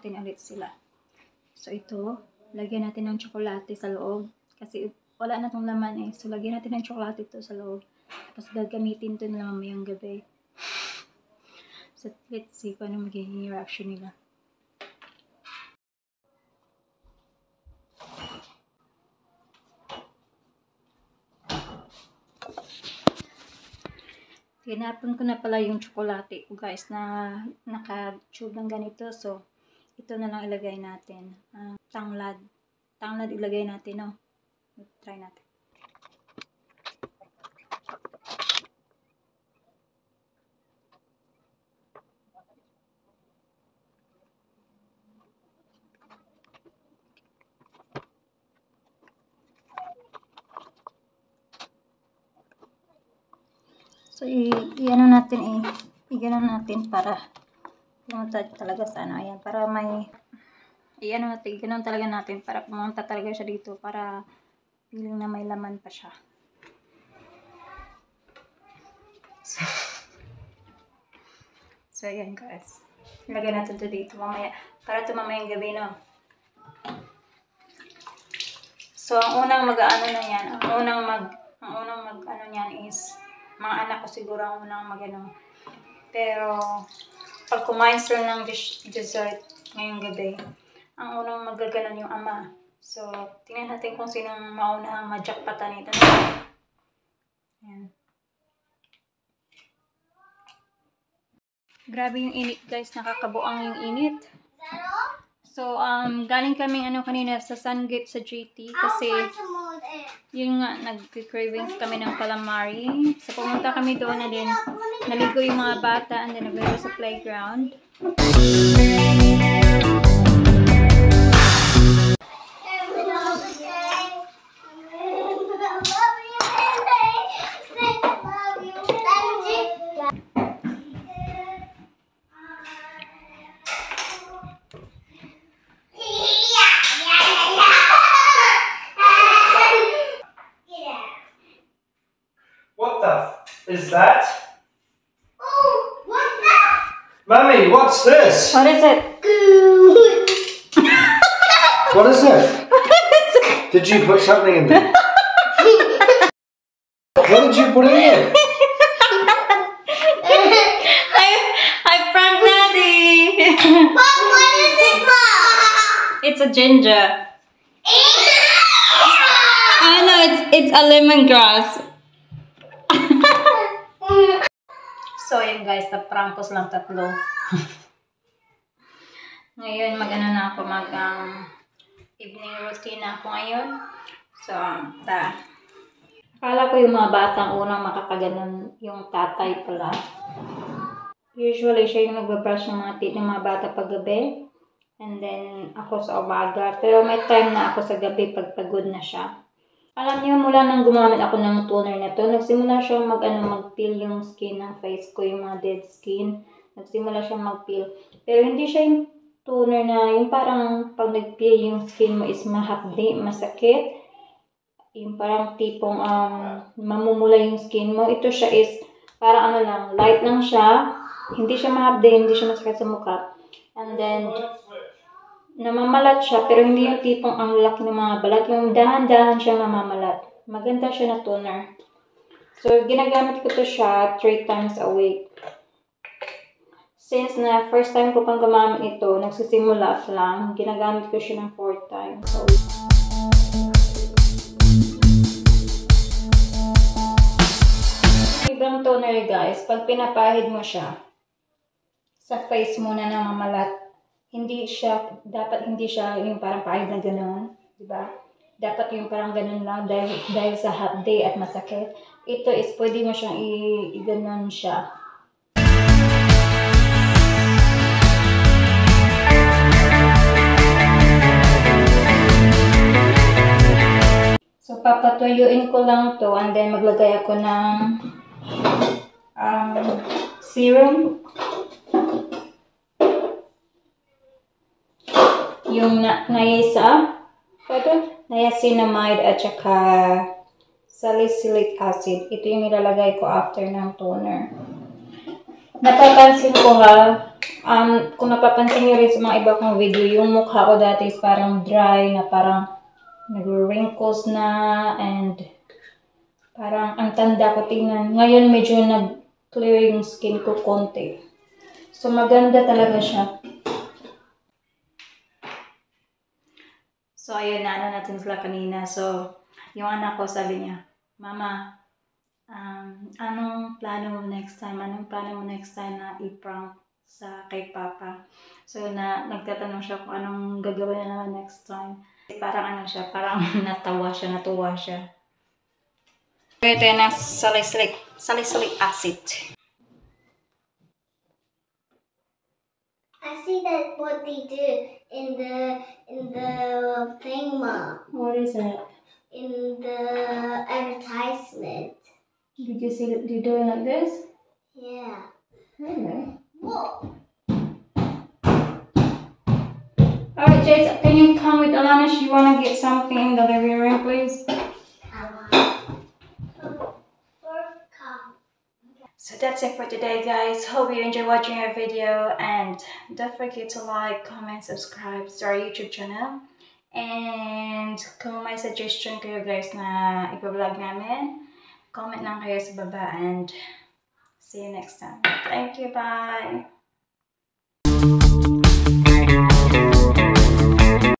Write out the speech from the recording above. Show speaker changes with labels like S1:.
S1: natin ulit sila. So ito, lagyan natin ng tsokolate sa loob. Kasi wala na tong laman eh. So lagyan natin ng tsokolate ito sa loob. Tapos gagamitin ito na mamayang gabi. So let's see kung ano magiging reaction nila. Tinapon ko na pala yung tsokolate ko guys na naka-tube ng ganito. So, ito na lang ilagay natin. Tanglad. Tanglad ilagay natin, no? Try natin. So, i-ano natin i-ganon natin para pumunta talaga sa ano. Ayan, para may i-ano natin, ganon talaga natin para pumunta talaga siya dito para feeling na may laman pa siya. So ayan guys. Ilagay natin ito dito mamaya para ito mamayang gabi, no? So, ang unang mag-ano na yan, ang unang mag-ano niyan is mga anak ko siguro ang unang mag-ano. Pero, pag kumain sila ng dessert ngayong gabi, ang unang magaganon yung ama. So, tingnan natin kung sinong maunahang ma-jackpatan nito. Ayan. Grabe yung init guys, nakakabuang yung init. So, galing kaming kanina sa Sungate sa GT kasi yun nga, nag-cravings kami ng calamari. So, pumunta kami doon na din. Naligo yung mga bata and then naglaro sa playground.
S2: Is that?
S3: Oh, what's that?
S2: Mummy, what's this?
S1: What is it?
S2: What is it? Did you put something in there? What did you put in there?
S1: I pranked Daddy.
S3: Mom, what is it, Mom?
S1: It's a ginger. I know it's a lemongrass. So, yun guys, na-prankos lang tatlo. Ngayon, mag-ano na ako, evening routine na ako ngayon. So, akala ko yung mga batang unang makakaganon yung tatay pala. Usually, siya yung nagbabrush ng mga teeth ng mga bata paggabi. And then, ako sa umaga. Pero may time na ako sa gabi pag pagod na siya. Alam niyo, mula nang gumamit ako ng toner na to, nagsimula siyang mag-peel yung skin ng face ko, yung mga dead skin. Nagsimula siyang mag-peel. Pero hindi siya yung toner na, yung parang pag nag-peel yung skin mo is mahapdi, masakit. Yung parang tipong mamumula yung skin mo. Ito siya is parang lang, light lang siya. Hindi siya mahapdi, hindi siya masakit sa mukha. And then, namamalat siya, pero hindi yung tipong ang laki ng mga balat. Yung dahan-dahan siya namamalat. Maganda siya na toner. So, ginagamit ko to siya 3 times a week. Since na first time ko pang gumamit ito, nagsisimula lang, ginagamit ko siya ng 4 times a week. Ibang toner guys, pag pinapahid mo siya sa face mo na namamalat, dapat hindi siya yung parang pahid na gano'n, diba? Dapat yung parang gano'n lang dahil sa hot day at masakit. Ito is pwede mo siyang i-gano'n siya. So, papatuyuin ko lang to and then maglagay ako ng serum. Yung niacinamide at saka salicylic acid. Ito yung ilalagay ko after ng toner. Napapansin ko Kung napapansin niyo rin sa mga iba kong video, yung mukha ko dati is parang dry, na parang nag-wrinkles na, and parang ang tanda ko tingnan. Ngayon medyo nag-clear yung skin ko konti. So maganda talaga siya. So ayun, naano natin sila kanina. So yung anak ko sabi niya, Mama, anong plano mo next time? Anong plano mo next time na i-prank sa kay Papa? So nagtatanong siya kung anong gagawin na naman next time. Parang ano siya, parang natuwa siya. Ito yan ang salicylic acid.
S3: I see that what they did in the thing, Mom.
S1: What is it?
S3: In the advertisement.
S1: Did you see it? You doing like this?
S3: Yeah.
S1: Really?
S3: Whoa.
S1: Alright, Jace, can you come with Alana? She wanna get something in the living room, please? So that's it for today, guys. Hope you enjoyed watching our video, and don't forget to like, comment, subscribe to our YouTube channel. And kung may suggestion kayo guys na ipa-vlog namin, comment lang kayo sa baba, and see you next time. Thank you, bye!